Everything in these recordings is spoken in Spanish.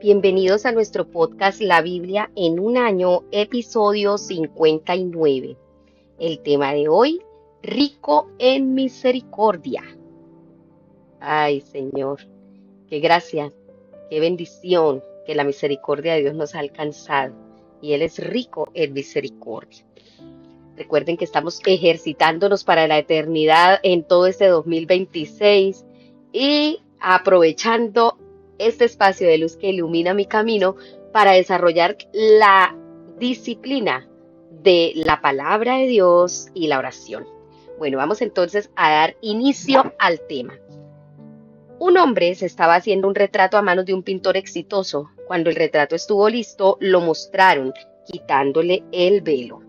Bienvenidos a nuestro podcast La Biblia en un año, episodio 59. El tema de hoy, rico en misericordia. Ay, Señor, qué gracia, qué bendición que la misericordia de Dios nos ha alcanzado y Él es rico en misericordia. Recuerden que estamos ejercitándonos para la eternidad en todo este 2026 y aprovechando este espacio de luz que ilumina mi camino para desarrollar la disciplina de la palabra de Dios y la oración. Bueno, vamos entonces a dar inicio al tema. Un hombre se estaba haciendo un retrato a manos de un pintor exitoso. Cuando el retrato estuvo listo, lo mostraron, quitándole el velo.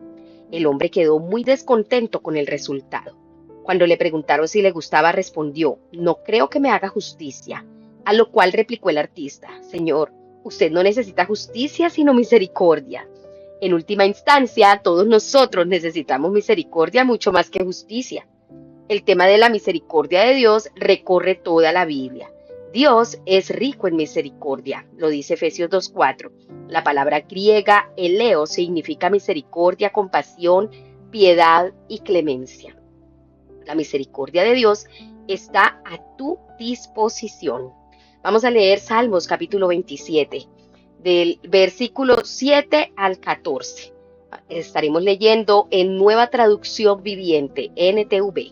El hombre quedó muy descontento con el resultado. Cuando le preguntaron si le gustaba, respondió: "No creo que me haga justicia". A lo cual replicó el artista: "Señor, usted no necesita justicia, sino misericordia. En última instancia, todos nosotros necesitamos misericordia mucho más que justicia". El tema de la misericordia de Dios recorre toda la Biblia. Dios es rico en misericordia, lo dice Efesios 2:4. La palabra griega eleo significa misericordia, compasión, piedad y clemencia. La misericordia de Dios está a tu disposición. Vamos a leer Salmos capítulo 27, del versículo 7 al 14. Estaremos leyendo en Nueva Traducción Viviente, NTV.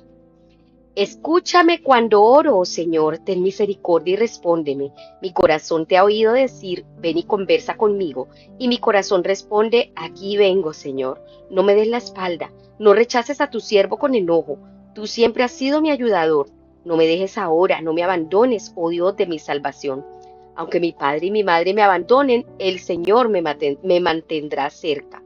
Escúchame cuando oro, oh Señor, ten misericordia y respóndeme. Mi corazón te ha oído decir: ven y conversa conmigo. Y mi corazón responde: aquí vengo, Señor. No me des la espalda, no rechaces a tu siervo con enojo. Tú siempre has sido mi ayudador. No me dejes ahora, no me abandones, oh Dios de mi salvación. Aunque mi padre y mi madre me abandonen, el Señor me mantendrá cerca.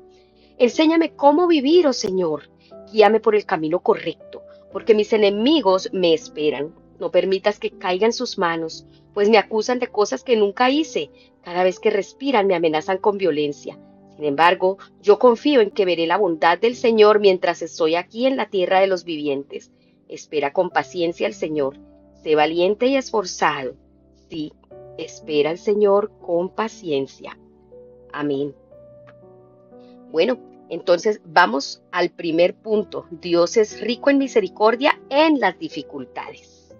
Enséñame cómo vivir, oh Señor. Guíame por el camino correcto, porque mis enemigos me esperan. No permitas que caiga en sus manos, pues me acusan de cosas que nunca hice. Cada vez que respiran me amenazan con violencia. Sin embargo, yo confío en que veré la bondad del Señor mientras estoy aquí en la tierra de los vivientes. Espera con paciencia al Señor. Sé valiente y esforzado. Sí, espera al Señor con paciencia. Amén. Bueno, entonces vamos al primer punto. Dios es rico en misericordia en las dificultades.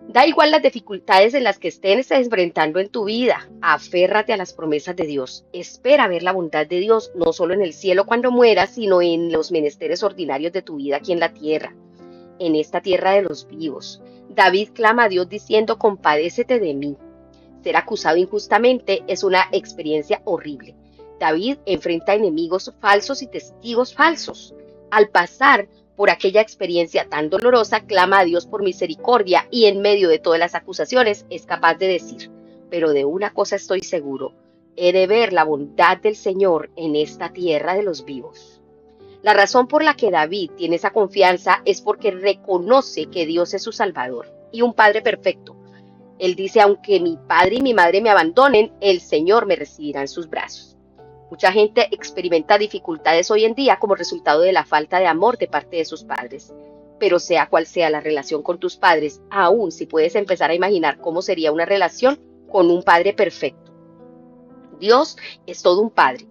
Da igual las dificultades en las que estés enfrentando en tu vida. Aférrate a las promesas de Dios. Espera ver la bondad de Dios, no solo en el cielo cuando mueras, sino en los menesteres ordinarios de tu vida aquí en la tierra, en esta tierra de los vivos. David clama a Dios diciendo: compadécete de mí. Ser acusado injustamente es una experiencia horrible. David enfrenta enemigos falsos y testigos falsos. Al pasar por aquella experiencia tan dolorosa, clama a Dios por misericordia y en medio de todas las acusaciones es capaz de decir: pero de una cosa estoy seguro, he de ver la bondad del Señor en esta tierra de los vivos. La razón por la que David tiene esa confianza es porque reconoce que Dios es su Salvador y un Padre perfecto. Él dice: aunque mi padre y mi madre me abandonen, el Señor me recibirá en sus brazos. Mucha gente experimenta dificultades hoy en día como resultado de la falta de amor de parte de sus padres. Pero sea cual sea la relación con tus padres, aún si puedes empezar a imaginar cómo sería una relación con un padre perfecto. Dios es todo un padre.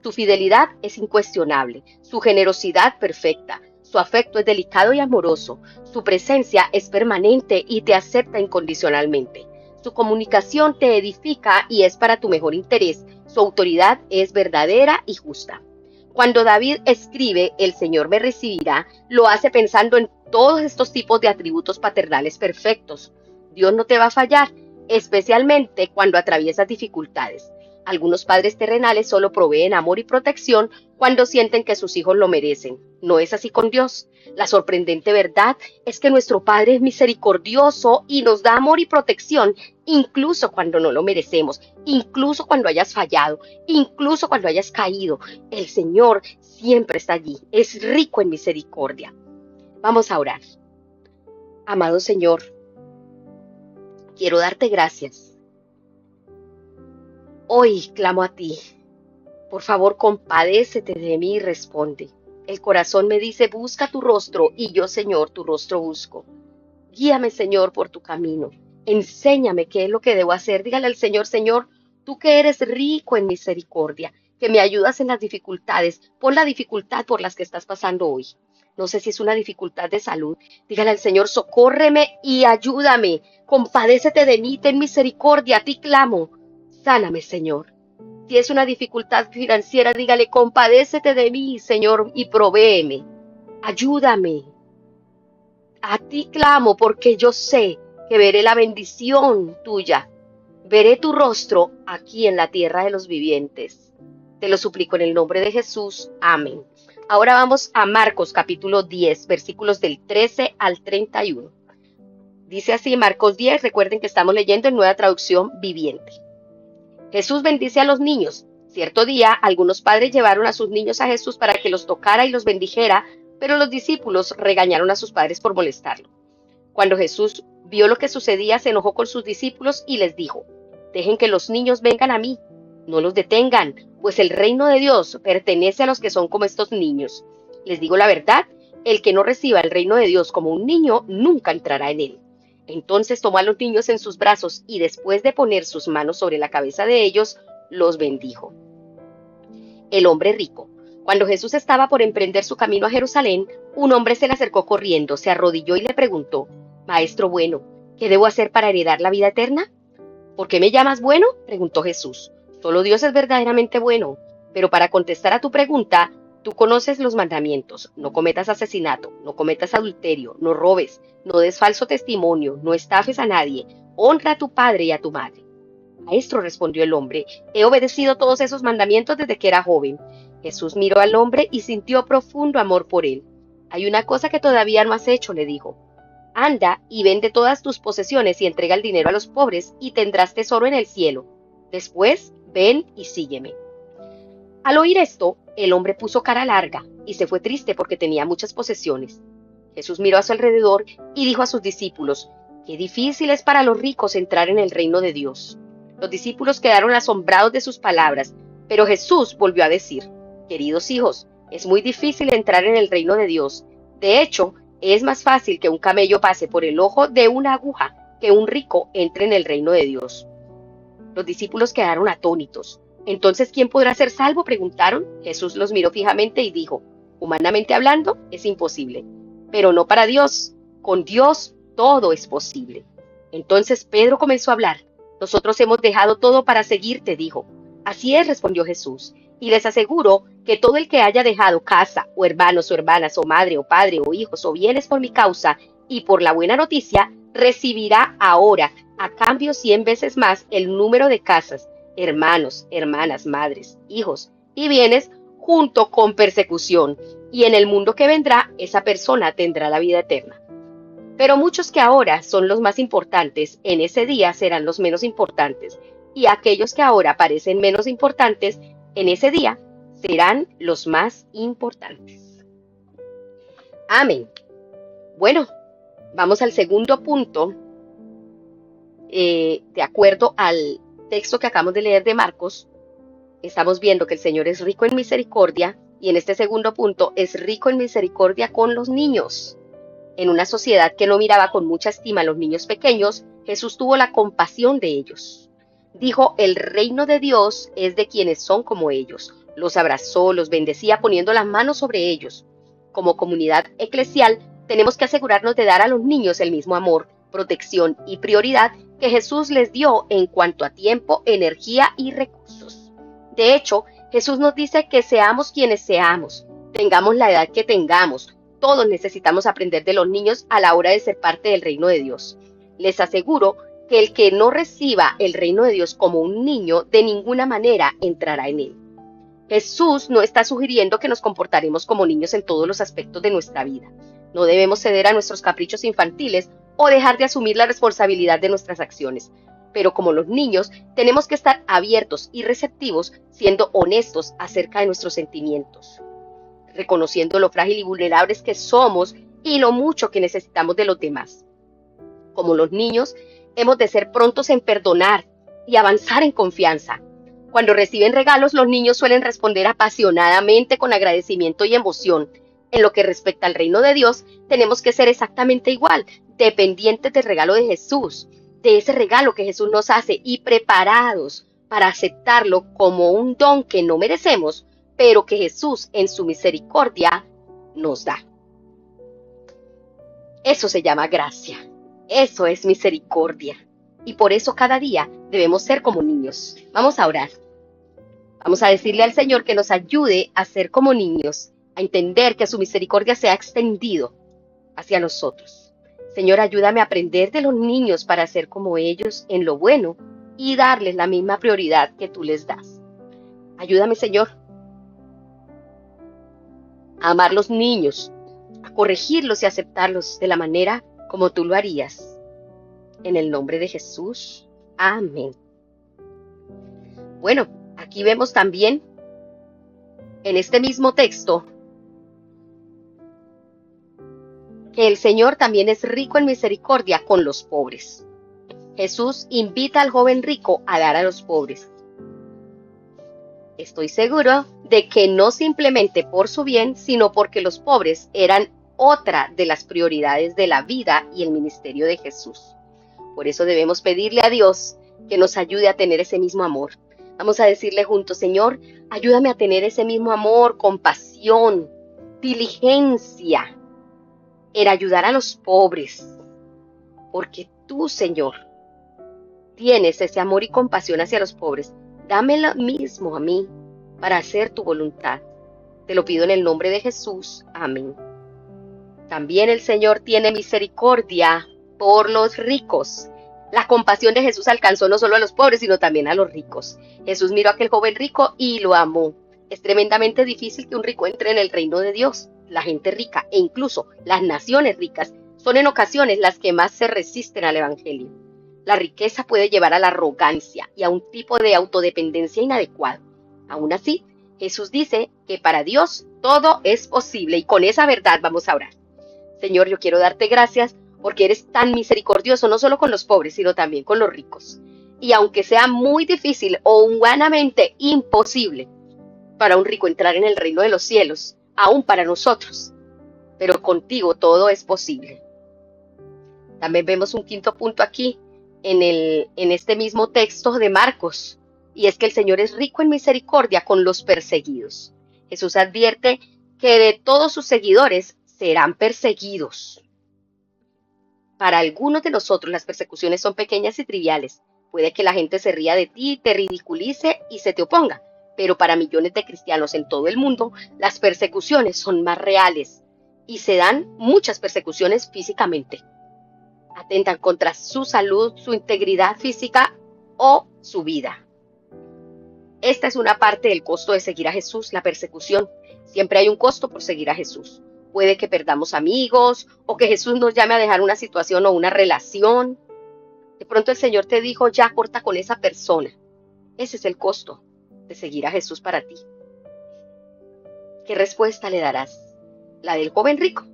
Su fidelidad es incuestionable, su generosidad perfecta, su afecto es delicado y amoroso, su presencia es permanente y te acepta incondicionalmente. Su comunicación te edifica y es para tu mejor interés. Su autoridad es verdadera y justa. Cuando David escribe "el Señor me recibirá", lo hace pensando en todos estos tipos de atributos paternales perfectos. Dios no te va a fallar, especialmente cuando atraviesas dificultades. Algunos padres terrenales solo proveen amor y protección cuando sienten que sus hijos lo merecen. No es así con Dios. La sorprendente verdad es que nuestro Padre es misericordioso y nos da amor y protección incluso cuando no lo merecemos, incluso cuando hayas fallado, incluso cuando hayas caído. El Señor siempre está allí, es rico en misericordia. Vamos a orar. Amado Señor, quiero darte gracias. Hoy clamo a ti. Por favor, compadécete de mí y responde. El corazón me dice: busca tu rostro, y yo, Señor, tu rostro busco. Guíame, Señor, por tu camino. Enséñame qué es lo que debo hacer. Dígale al Señor: Señor, Tú que eres rico en misericordia, que me ayudas en las dificultades, pon la dificultad por las que estás pasando hoy. No sé si es una dificultad de salud. Dígale al Señor, socórreme y ayúdame. Compadécete de mí, ten misericordia, a ti clamo. Sáname, Señor. Si es una dificultad financiera, dígale, compadécete de mí, Señor, y provéeme. Ayúdame. A ti clamo porque yo sé que veré la bendición tuya. Veré tu rostro aquí en la tierra de los vivientes. Te lo suplico en el nombre de Jesús. Amén. Ahora vamos a Marcos capítulo 10, versículos del 13 al 31. Dice así Marcos 10, recuerden que estamos leyendo en Nueva Traducción Viviente. Jesús bendice a los niños. Cierto día, algunos padres llevaron a sus niños a Jesús para que los tocara y los bendijera, pero los discípulos regañaron a sus padres por molestarlo. Cuando Jesús vio lo que sucedía, se enojó con sus discípulos y les dijo, dejen que los niños vengan a mí, no los detengan, pues el reino de Dios pertenece a los que son como estos niños. Les digo la verdad, el que no reciba el reino de Dios como un niño, nunca entrará en él. Entonces tomó a los niños en sus brazos y después de poner sus manos sobre la cabeza de ellos, los bendijo. El hombre rico. Cuando Jesús estaba por emprender su camino a Jerusalén, un hombre se le acercó corriendo, se arrodilló y le preguntó, Maestro bueno, ¿qué debo hacer para heredar la vida eterna? ¿Por qué me llamas bueno? Preguntó Jesús. Solo Dios es verdaderamente bueno. Pero para contestar a tu pregunta, tú conoces los mandamientos. No cometas asesinato, no cometas adulterio, no robes, no des falso testimonio, no estafes a nadie. Honra a tu padre y a tu madre. Maestro, respondió el hombre, he obedecido todos esos mandamientos desde que era joven. Jesús miró al hombre y sintió profundo amor por él. Hay una cosa que todavía no has hecho, le dijo. Anda y vende todas tus posesiones y entrega el dinero a los pobres y tendrás tesoro en el cielo. Después, ven y sígueme. Al oír esto, el hombre puso cara larga y se fue triste porque tenía muchas posesiones. Jesús miró a su alrededor y dijo a sus discípulos, qué difícil es para los ricos entrar en el reino de Dios. Los discípulos quedaron asombrados de sus palabras, pero Jesús volvió a decir, queridos hijos, es muy difícil entrar en el reino de Dios. De hecho, es más fácil que un camello pase por el ojo de una aguja que un rico entre en el reino de Dios. Los discípulos quedaron atónitos. Entonces, ¿quién podrá ser salvo? Preguntaron. Jesús los miró fijamente y dijo, humanamente hablando, es imposible, pero no para Dios. Con Dios todo es posible. Entonces Pedro comenzó a hablar. Nosotros hemos dejado todo para seguirte, dijo. Así es, respondió Jesús, y les aseguro que todo el que haya dejado casa, o hermanos, o hermanas, o madre, o padre, o hijos, o bienes por mi causa, y por la buena noticia, recibirá ahora, a cambio 100 veces más, el número de casas, hermanos, hermanas, madres, hijos y bienes, junto con persecución, y en el mundo que vendrá, esa persona tendrá la vida eterna. Pero muchos que ahora son los más importantes, en ese día serán los menos importantes, y aquellos que ahora parecen menos importantes, en ese día serán los más importantes. Amén. Bueno, vamos al segundo punto, de acuerdo al texto que acabamos de leer de Marcos. Estamos viendo que el Señor es rico en misericordia, y en este segundo punto es rico en misericordia con los niños. En una sociedad que no miraba con mucha estima a los niños pequeños, Jesús tuvo la compasión de ellos. Dijo, el reino de Dios es de quienes son como ellos. Los abrazó, los bendecía poniendo las manos sobre ellos. Como comunidad eclesial, tenemos que asegurarnos de dar a los niños el mismo amor, protección y prioridad que Jesús les dio en cuanto a tiempo, energía y recursos. De hecho, Jesús nos dice que seamos quienes seamos, tengamos la edad que tengamos, todos necesitamos aprender de los niños a la hora de ser parte del reino de Dios. Les aseguro que el que no reciba el reino de Dios como un niño, de ninguna manera entrará en él. Jesús no está sugiriendo que nos comportaremos como niños en todos los aspectos de nuestra vida. No debemos ceder a nuestros caprichos infantiles o dejar de asumir la responsabilidad de nuestras acciones. Pero como los niños, tenemos que estar abiertos y receptivos, siendo honestos acerca de nuestros sentimientos, reconociendo lo frágil y vulnerables que somos y lo mucho que necesitamos de los demás. Como los niños, hemos de ser prontos en perdonar y avanzar en confianza. Cuando reciben regalos, los niños suelen responder apasionadamente con agradecimiento y emoción. En lo que respecta al reino de Dios, tenemos que ser exactamente igual, dependientes del regalo de Jesús, de ese regalo que Jesús nos hace y preparados para aceptarlo como un don que no merecemos, pero que Jesús en su misericordia nos da. Eso se llama gracia. Eso es misericordia. Y por eso cada día debemos ser como niños. Vamos a orar. Vamos a decirle al Señor que nos ayude a ser como niños, a entender que su misericordia se ha extendido hacia nosotros. Señor, ayúdame a aprender de los niños para ser como ellos en lo bueno y darles la misma prioridad que tú les das. Ayúdame, Señor, a amar los niños, a corregirlos y aceptarlos de la manera como tú lo harías. En el nombre de Jesús. Amén. Bueno, aquí vemos también en este mismo texto que el Señor también es rico en misericordia con los pobres. Jesús invita al joven rico a dar a los pobres. Estoy seguro de que no simplemente por su bien, sino porque los pobres eran otra de las prioridades de la vida y el ministerio de Jesús. Por eso debemos pedirle a Dios que nos ayude a tener ese mismo amor. Vamos a decirle juntos, Señor, ayúdame a tener ese mismo amor, compasión, diligencia en ayudar a los pobres. Porque tú, Señor, tienes ese amor y compasión hacia los pobres. Dame lo mismo a mí para hacer tu voluntad. Te lo pido en el nombre de Jesús. Amén. También el Señor tiene misericordia por los ricos. La compasión de Jesús alcanzó no solo a los pobres, sino también a los ricos. Jesús miró a aquel joven rico y lo amó. Es tremendamente difícil que un rico entre en el reino de Dios. La gente rica e incluso las naciones ricas son en ocasiones las que más se resisten al Evangelio. La riqueza puede llevar a la arrogancia y a un tipo de autodependencia inadecuado. Aún así, Jesús dice que para Dios todo es posible y con esa verdad vamos a orar. Señor, yo quiero darte gracias porque eres tan misericordioso no solo con los pobres, sino también con los ricos. Y aunque sea muy difícil o humanamente imposible para un rico entrar en el reino de los cielos, aún para nosotros, pero contigo todo es posible. También vemos un quinto punto aquí en este mismo texto de Marcos, y es que el Señor es rico en misericordia con los perseguidos. Jesús advierte que de todos sus seguidores serán perseguidos. Para algunos de nosotros las persecuciones son pequeñas y triviales. Puede que la gente se ría de ti, te ridiculice y se te oponga, pero para millones de cristianos en todo el mundo, las persecuciones son más reales y se dan muchas persecuciones físicamente. Atentan contra su salud, su integridad física o su vida. Esta es una parte del costo de seguir a Jesús, la persecución. Siempre hay un costo por seguir a Jesús. Puede que perdamos amigos o que Jesús nos llame a dejar una situación o una relación. De pronto el Señor te dijo, ya corta con esa persona. Ese es el costo de seguir a Jesús para ti. ¿Qué respuesta le darás? ¿La del joven rico?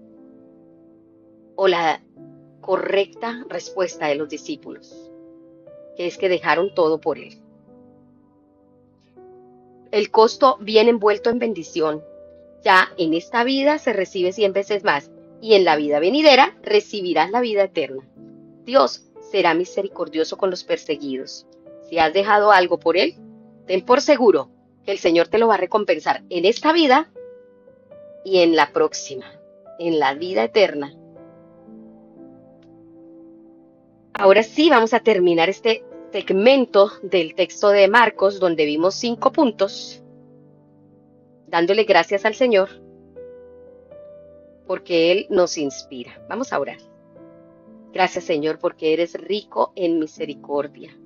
¿O la correcta respuesta de los discípulos? Que es que dejaron todo por Él. El costo viene envuelto en bendición. Ya en esta vida se recibe 100 veces más y en la vida venidera recibirás la vida eterna. Dios será misericordioso con los perseguidos. Si has dejado algo por Él, ten por seguro que el Señor te lo va a recompensar en esta vida y en la próxima, en la vida eterna. Ahora sí vamos a terminar este segmento del texto de Marcos donde vimos 5 puntos, dándole gracias al Señor porque Él nos inspira. Vamos a orar. Gracias, Señor, porque eres rico en misericordia.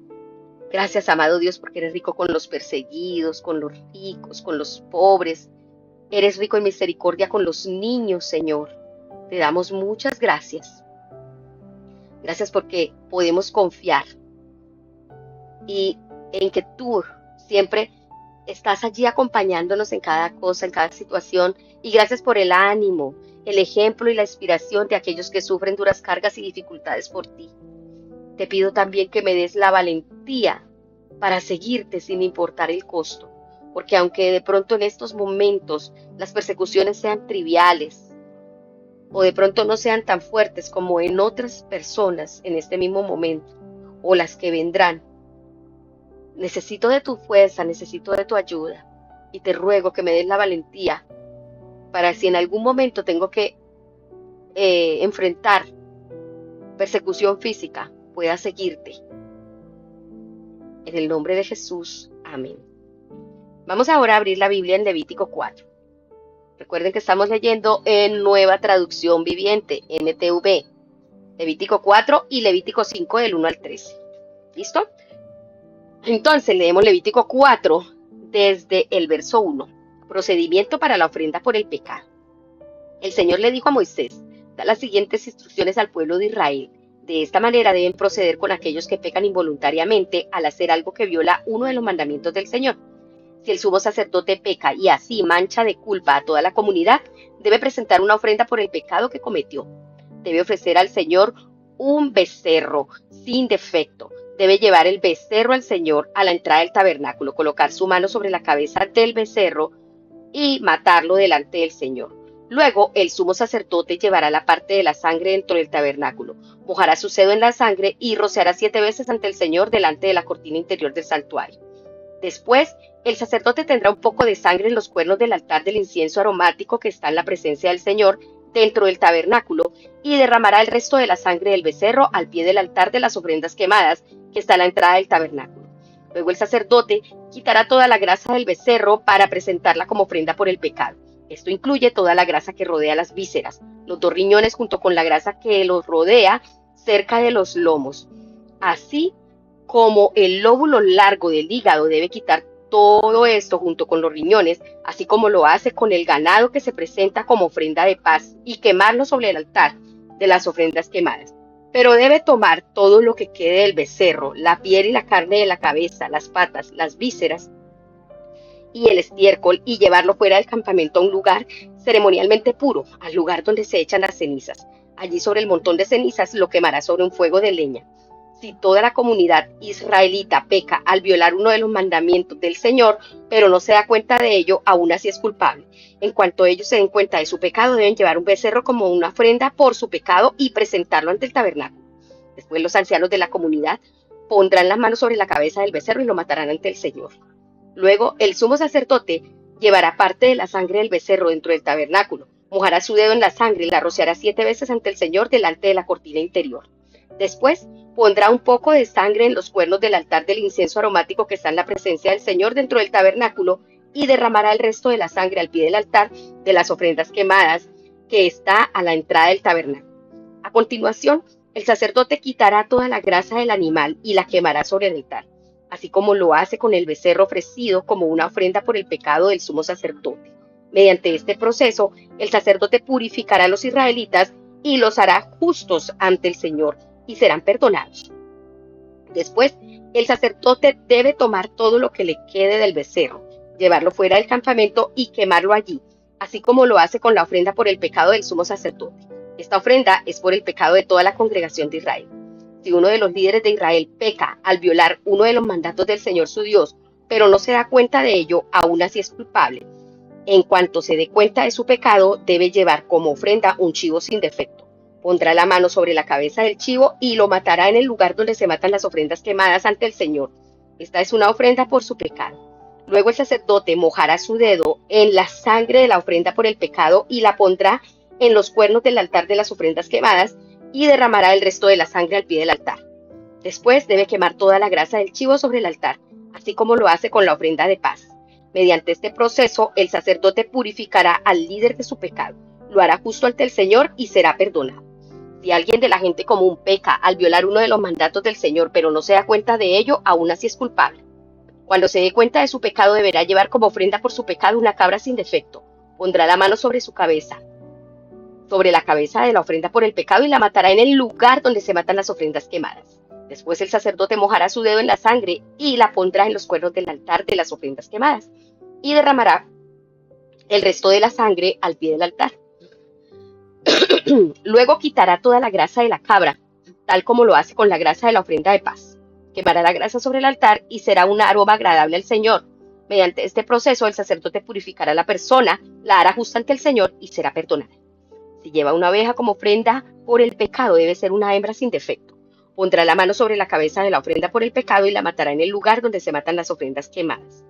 Gracias, amado Dios, porque eres rico con los perseguidos, con los ricos, con los pobres. Eres rico en misericordia con los niños, Señor. Te damos muchas gracias. Gracias porque podemos confiar y en que tú siempre estás allí acompañándonos en cada cosa, en cada situación. Y gracias por el ánimo, el ejemplo y la inspiración de aquellos que sufren duras cargas y dificultades por ti. Te pido también que me des la valentía para seguirte sin importar el costo, porque aunque de pronto en estos momentos las persecuciones sean triviales o de pronto no sean tan fuertes como en otras personas en este mismo momento o las que vendrán, necesito de tu fuerza, necesito de tu ayuda y te ruego que me des la valentía para si en algún momento tengo que enfrentar persecución física, pueda seguirte. En el nombre de Jesús, amén. Vamos ahora a abrir la Biblia en Levítico 4. Recuerden que estamos leyendo en Nueva Traducción Viviente, NTV, Levítico 4 y Levítico 5 del 1 al 13. ¿Listo? Entonces leemos Levítico 4 desde el verso 1. Procedimiento para la ofrenda por el pecado. El Señor le dijo a Moisés, da las siguientes instrucciones al pueblo de Israel. De esta manera deben proceder con aquellos que pecan involuntariamente al hacer algo que viola uno de los mandamientos del Señor. Si el sumo sacerdote peca y así mancha de culpa a toda la comunidad, debe presentar una ofrenda por el pecado que cometió. Debe ofrecer al Señor un becerro sin defecto. Debe llevar el becerro al Señor a la entrada del tabernáculo, colocar su mano sobre la cabeza del becerro y matarlo delante del Señor. Luego el sumo sacerdote llevará la parte de la sangre dentro del tabernáculo, mojará su dedo en la sangre y rociará 7 veces ante el Señor delante de la cortina interior del santuario. Después, el sacerdote tendrá un poco de sangre en los cuernos del altar del incienso aromático que está en la presencia del Señor dentro del tabernáculo y derramará el resto de la sangre del becerro al pie del altar de las ofrendas quemadas que está a la entrada del tabernáculo. Luego el sacerdote quitará toda la grasa del becerro para presentarla como ofrenda por el pecado. Esto incluye toda la grasa que rodea las vísceras, los 2 riñones junto con la grasa que los rodea cerca de los lomos. Así como el lóbulo largo del hígado debe quitar todo esto junto con los riñones, así como lo hace con el ganado que se presenta como ofrenda de paz y quemarlo sobre el altar de las ofrendas quemadas. Pero debe tomar todo lo que quede del becerro, la piel y la carne de la cabeza, las patas, las vísceras y el estiércol y llevarlo fuera del campamento a un lugar ceremonialmente puro, al lugar donde se echan las cenizas. Allí sobre el montón de cenizas lo quemará sobre un fuego de leña. Si toda la comunidad israelita peca al violar uno de los mandamientos del Señor, pero no se da cuenta de ello, aún así es culpable. En cuanto ellos se den cuenta de su pecado, deben llevar un becerro como una ofrenda por su pecado y presentarlo ante el tabernáculo. Después los ancianos de la comunidad pondrán las manos sobre la cabeza del becerro y lo matarán ante el Señor. Luego el sumo sacerdote llevará parte de la sangre del becerro dentro del tabernáculo, mojará su dedo en la sangre y la rociará 7 veces ante el Señor delante de la cortina interior. Después pondrá un poco de sangre en los cuernos del altar del incienso aromático que está en la presencia del Señor dentro del tabernáculo y derramará el resto de la sangre al pie del altar de las ofrendas quemadas que está a la entrada del tabernáculo. A continuación, el sacerdote quitará toda la grasa del animal y la quemará sobre el altar, así como lo hace con el becerro ofrecido como una ofrenda por el pecado del sumo sacerdote. Mediante este proceso, el sacerdote purificará a los israelitas y los hará justos ante el Señor y serán perdonados. Después, el sacerdote debe tomar todo lo que le quede del becerro, llevarlo fuera del campamento y quemarlo allí, así como lo hace con la ofrenda por el pecado del sumo sacerdote. Esta ofrenda es por el pecado de toda la congregación de Israel. Si uno de los líderes de Israel peca al violar uno de los mandatos del Señor su Dios, pero no se da cuenta de ello, aún así es culpable. En cuanto se dé cuenta de su pecado, debe llevar como ofrenda un chivo sin defecto. Pondrá la mano sobre la cabeza del chivo y lo matará en el lugar donde se matan las ofrendas quemadas ante el Señor. Esta es una ofrenda por su pecado. Luego el sacerdote mojará su dedo en la sangre de la ofrenda por el pecado y la pondrá en los cuernos del altar de las ofrendas quemadas y derramará el resto de la sangre al pie del altar. Después debe quemar toda la grasa del chivo sobre el altar, así como lo hace con la ofrenda de paz. Mediante este proceso, el sacerdote purificará al líder de su pecado, lo hará justo ante el Señor y será perdonado. Si alguien de la gente común peca al violar uno de los mandatos del Señor, pero no se da cuenta de ello, aún así es culpable. Cuando se dé cuenta de su pecado, deberá llevar como ofrenda por su pecado una cabra sin defecto. Pondrá la mano sobre su cabeza, sobre la cabeza de la ofrenda por el pecado y la matará en el lugar donde se matan las ofrendas quemadas. Después el sacerdote mojará su dedo en la sangre y la pondrá en los cuernos del altar de las ofrendas quemadas y derramará el resto de la sangre al pie del altar. Luego quitará toda la grasa de la cabra, tal como lo hace con la grasa de la ofrenda de paz. Quemará la grasa sobre el altar y será un aroma agradable al Señor. Mediante este proceso el sacerdote purificará a la persona, la hará justa ante el Señor y será perdonada. Si lleva una oveja como ofrenda por el pecado, debe ser una hembra sin defecto. Pondrá la mano sobre la cabeza de la ofrenda por el pecado y la matará en el lugar donde se matan las ofrendas quemadas.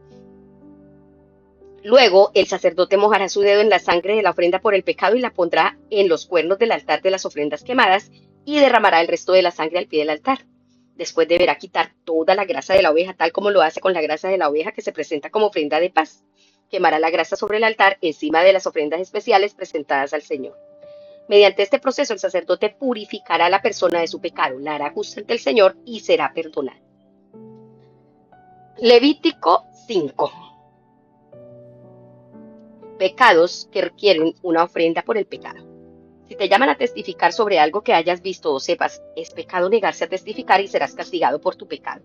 Luego el sacerdote mojará su dedo en la sangre de la ofrenda por el pecado y la pondrá en los cuernos del altar de las ofrendas quemadas y derramará el resto de la sangre al pie del altar. Después deberá quitar toda la grasa de la oveja, tal como lo hace con la grasa de la oveja que se presenta como ofrenda de paz. Quemará la grasa sobre el altar encima de las ofrendas especiales presentadas al Señor. Mediante este proceso el sacerdote purificará a la persona de su pecado, la hará justa ante el Señor y será perdonada. Levítico 5. Pecados que requieren una ofrenda por el pecado. Si te llaman a testificar sobre algo que hayas visto o sepas, es pecado negarse a testificar y serás castigado por tu pecado.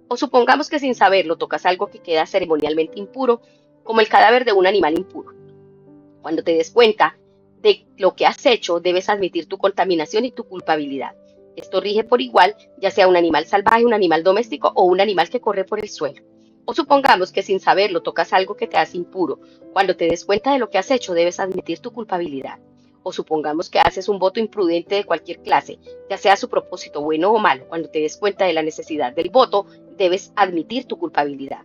O supongamos que sin saberlo tocas algo que queda ceremonialmente impuro, como el cadáver de un animal impuro. Cuando te des cuenta de lo que has hecho, debes admitir tu contaminación y tu culpabilidad. Esto rige por igual, ya sea un animal salvaje, un animal doméstico o un animal que corre por el suelo. O supongamos que sin saberlo tocas algo que te hace impuro. Cuando te des cuenta de lo que has hecho, debes admitir tu culpabilidad. O supongamos que haces un voto imprudente de cualquier clase, ya sea su propósito bueno o malo. Cuando te des cuenta de la necesidad del voto, debes admitir tu culpabilidad.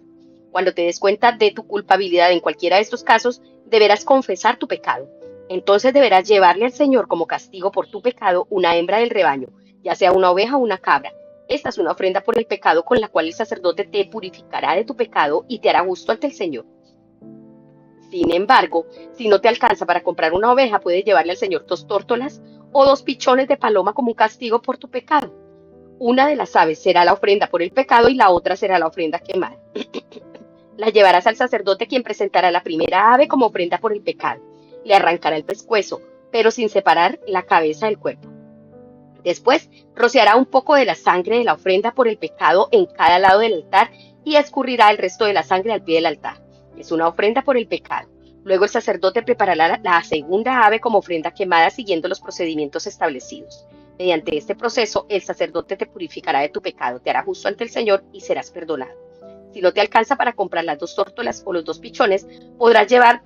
Cuando te des cuenta de tu culpabilidad en cualquiera de estos casos, deberás confesar tu pecado. Entonces deberás llevarle al Señor como castigo por tu pecado una hembra del rebaño, ya sea una oveja o una cabra. Esta es una ofrenda por el pecado con la cual el sacerdote te purificará de tu pecado y te hará justo ante el Señor. Sin embargo, si no te alcanza para comprar una oveja, puedes llevarle al Señor 2 tórtolas o 2 pichones de paloma como un castigo por tu pecado. Una de las aves será la ofrenda por el pecado y la otra será la ofrenda quemada. La llevarás al sacerdote, quien presentará la primera ave como ofrenda por el pecado. Le arrancará el pescuezo, pero sin separar la cabeza del cuerpo. Después, rociará un poco de la sangre de la ofrenda por el pecado en cada lado del altar y escurrirá el resto de la sangre al pie del altar. Es una ofrenda por el pecado. Luego el sacerdote preparará la segunda ave como ofrenda quemada siguiendo los procedimientos establecidos. Mediante este proceso, el sacerdote te purificará de tu pecado, te hará justo ante el Señor y serás perdonado. Si no te alcanza para comprar las 2 tórtolas o los 2 pichones, podrás llevar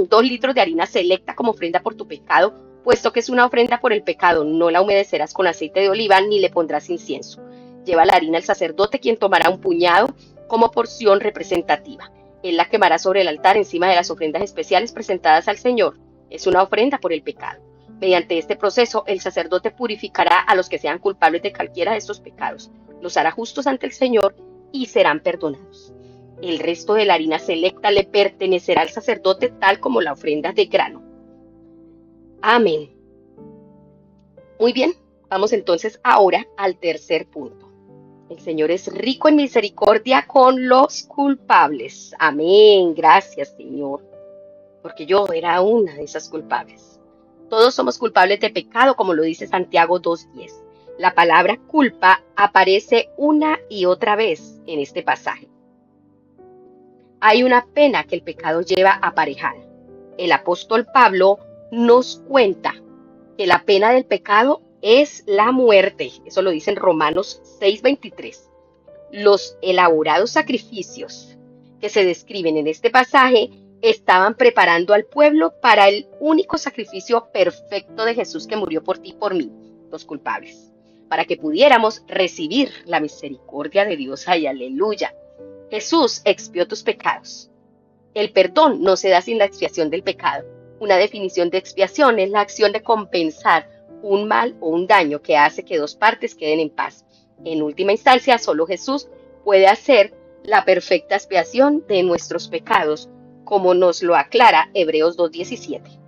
2 litros de harina selecta como ofrenda por tu pecado, puesto que es una ofrenda por el pecado. No la humedecerás con aceite de oliva ni le pondrás incienso. Lleva la harina al sacerdote, quien tomará un puñado como porción representativa. Él la quemará sobre el altar encima de las ofrendas especiales presentadas al Señor. Es una ofrenda por el pecado. Mediante este proceso, el sacerdote purificará a los que sean culpables de cualquiera de estos pecados. Los hará justos ante el Señor y serán perdonados. El resto de la harina selecta le pertenecerá al sacerdote tal como la ofrenda de grano. Amén. Muy bien, vamos entonces ahora al tercer punto. El Señor es rico en misericordia con los culpables. Amén. Gracias, Señor, porque yo era una de esas culpables. Todos somos culpables de pecado, como lo dice Santiago 2:10. La palabra culpa aparece una y otra vez en este pasaje. Hay una pena que el pecado lleva aparejada. El apóstol Pablo nos cuenta que la pena del pecado es la muerte. Eso lo dice en Romanos 6:23. Los elaborados sacrificios que se describen en este pasaje estaban preparando al pueblo para el único sacrificio perfecto de Jesús, que murió por ti y por mí, los culpables, para que pudiéramos recibir la misericordia de Dios. ¡Ay, aleluya! Jesús expió tus pecados. El perdón no se da sin la expiación del pecado. Una definición de expiación es la acción de compensar un mal o un daño que hace que 2 partes queden en paz. En última instancia, solo Jesús puede hacer la perfecta expiación de nuestros pecados, como nos lo aclara Hebreos 2:17.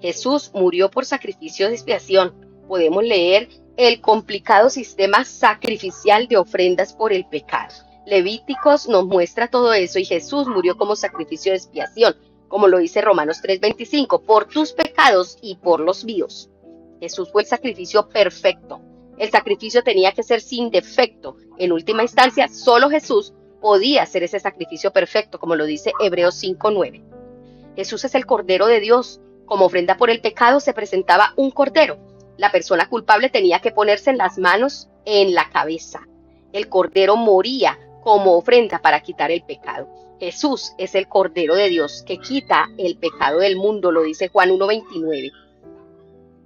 Jesús murió por sacrificio de expiación. Podemos leer el complicado sistema sacrificial de ofrendas por el pecado. Levíticos nos muestra todo eso, y Jesús murió como sacrificio de expiación, como lo dice Romanos 3:25, por tus pecados y por los míos. Jesús fue el sacrificio perfecto. El sacrificio tenía que ser sin defecto. En última instancia, solo Jesús podía hacer ese sacrificio perfecto, como lo dice Hebreos 5:9. Jesús es el Cordero de Dios. Como ofrenda por el pecado se presentaba un cordero. La persona culpable tenía que ponerse en las manos en la cabeza. El cordero moría como ofrenda para quitar el pecado. Jesús es el Cordero de Dios que quita el pecado del mundo, lo dice Juan 1:29.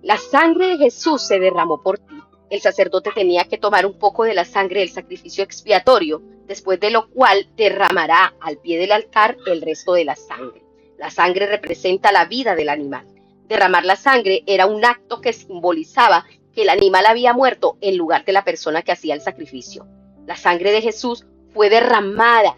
La sangre de Jesús se derramó por ti. el sacerdote tenía que tomar un poco de la sangre del sacrificio expiatorio, después de lo cual derramará al pie del altar el resto de la sangre. La sangre representa la vida del animal. Derramar la sangre era un acto que simbolizaba que el animal había muerto en lugar de la persona que hacía el sacrificio. La sangre de Jesús fue derramada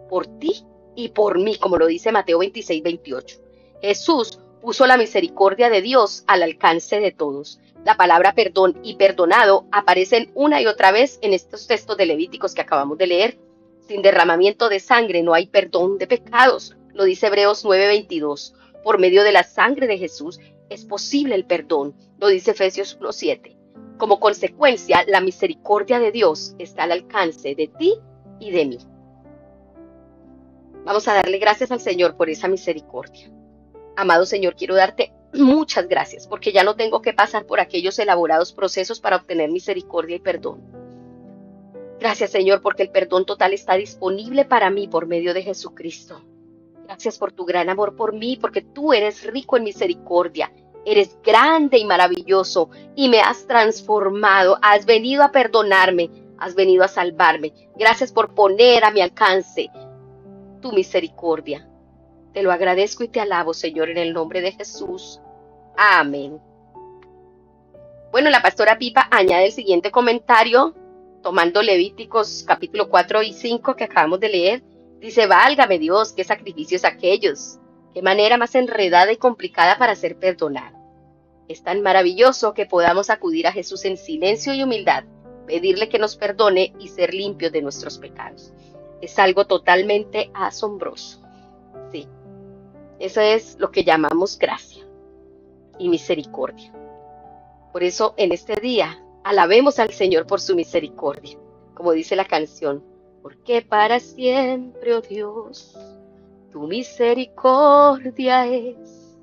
por ti y por mí, como lo dice Mateo 26:28. Jesús puso la misericordia de Dios al alcance de todos. La palabra perdón y perdonado aparecen una y otra vez en estos textos de Levíticos que acabamos de leer. Sin derramamiento de sangre no hay perdón de pecados, lo dice Hebreos 9:22. Por medio de la sangre de Jesús es posible el perdón, lo dice Efesios 1:7. Como consecuencia, la misericordia de Dios está al alcance de ti y de mí. Vamos a darle gracias al Señor por esa misericordia. Amado Señor, quiero darte muchas gracias porque ya no tengo que pasar por aquellos elaborados procesos para obtener misericordia y perdón. Gracias, Señor, porque el perdón total está disponible para mí por medio de Jesucristo. Gracias por tu gran amor por mí, porque tú eres rico en misericordia. Eres grande y maravilloso y me has transformado. Has venido a perdonarme, has venido a salvarme. Gracias por poner a mi alcance tu misericordia. Te lo agradezco y te alabo, Señor, en el nombre de Jesús. Amén. Bueno, la pastora Pipa añade el siguiente comentario, tomando Levíticos capítulo 4 y 5 que acabamos de leer. Dice, válgame Dios, qué sacrificios aquellos. Qué manera más enredada y complicada para ser perdonado. Es tan maravilloso que podamos acudir a Jesús en silencio y humildad, pedirle que nos perdone y ser limpios de nuestros pecados. Es algo totalmente asombroso. Sí. Eso es lo que llamamos gracia y misericordia. Por eso en este día alabemos al Señor por su misericordia, como dice la canción, porque para siempre, oh Dios, tu misericordia es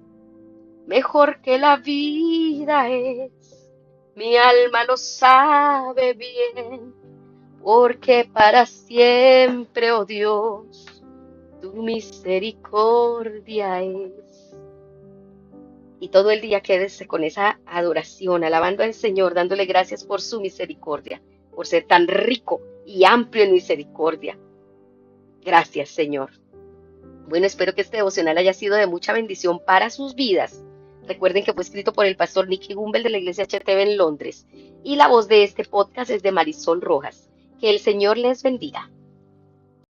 mejor que la vida es. Mi alma lo sabe bien, porque para siempre, oh Dios, tu misericordia es. Y todo el día quédese con esa adoración, alabando al Señor, dándole gracias por su misericordia, por ser tan rico y amplio en misericordia. Gracias, Señor. Bueno, espero que este devocional haya sido de mucha bendición para sus vidas. Recuerden que fue escrito por el pastor Nicky Gumbel de la iglesia HTV en Londres. Y la voz de este podcast es de Marisol Rojas. Que el Señor les bendiga.